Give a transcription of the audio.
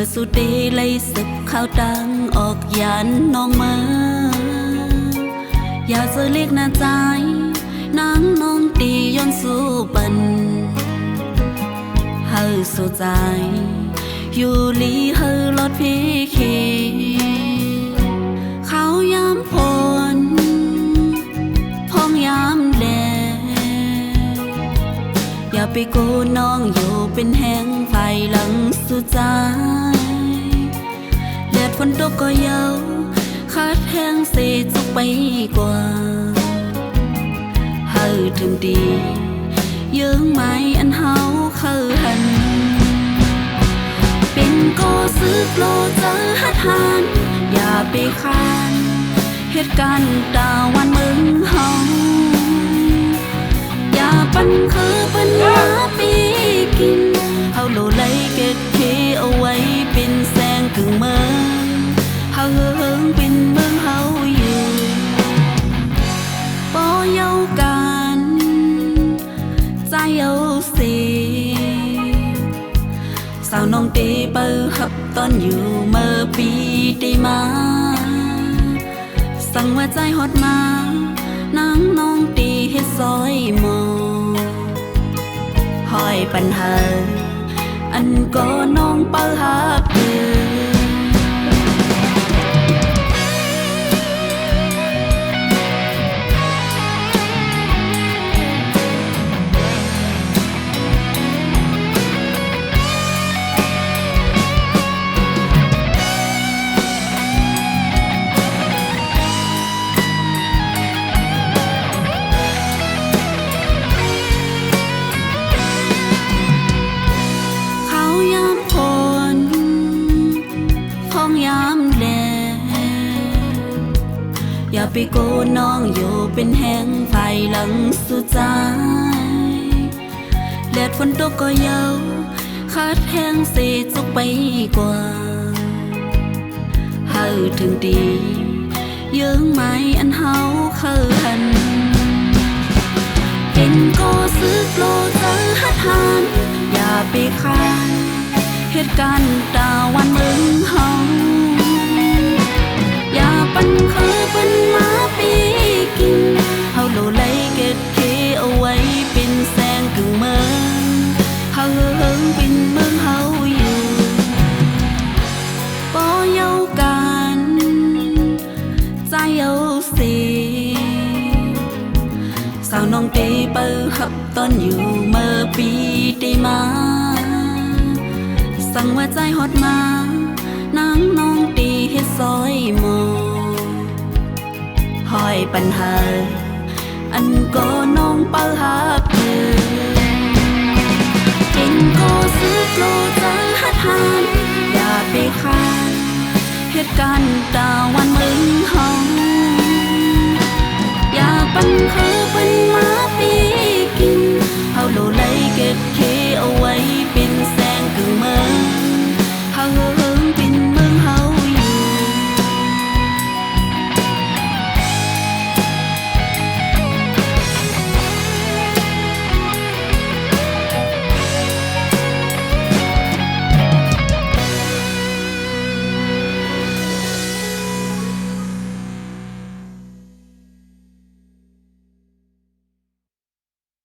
ปิดสุดเดเลยสึกข้าวตังออกยันน้องมาอยากจะเรียกหน้าใจนางน้องตีย้อนสู้ปันเฮาสู้ใจอยู่ลีเฮาลดพี่ขีเขายามพลพองยามแลอย่าไปโกน้องอยู่เป็นแห้งไฟหลังสู้ใจแดดฝนตกก็เยาคัดแห้งเสียจุกไปกว่าเฮาถึงดียืงไม้อันเฮาเข้าหันเป็นก็ซึกโลจะหัดหันอย่าไปคานเหตุการณ์ตาวันมึงเฮาอย่าปันคือปันหาปีกินเฮาโลไลเก็ดเทเอาไว้เป็นแสงกึ่งเมืองเฮาเฮิงเป็นเมืองเฮาอยู่บ่เยากันใจเอาสิสาวน้องตีเปิดหับตอนอยู่เมื่อปีได้มาสั่งว่าใจฮอดมานางน้องตีเฮ็ดซอยหมอหอยปัญหาอันก็น้องเปิดหับเดืออย่าไปโกน้องอยู่เป็นแห้งไฟหลังสู้ใจแดดฝนตกก็เยาคัดแห้งเสียจุกไปกว่าเฮาถึงดียืงไม้อันเฮาเข้าหันเป็นก็ซึกโลจะหัดหันอย่าไปคานเหตุการณ์ตาวันมึงเฮาอย่าปันคือปันมาปีกินเฮาโลไลเก็ดเคเอาไว้เป็นแสงกึ่งเมืองเฮาเฮิงเป็นเมืองเฮาอยู่บ่เยากันใจเอาสิสาวน้องตีเปิดหับตอนอยู่เมื่อปีได้มาสั่งว่าใจฮอดมานางน้องตีเฮ็ดซอยหมอหอยปัญหาอันก็น้องเปิดหับเดือเองก็ซึกโลจะหัดหันอย่าไปคานเหตุการณ์ตาวันมึงเฮาอย่าปันคือ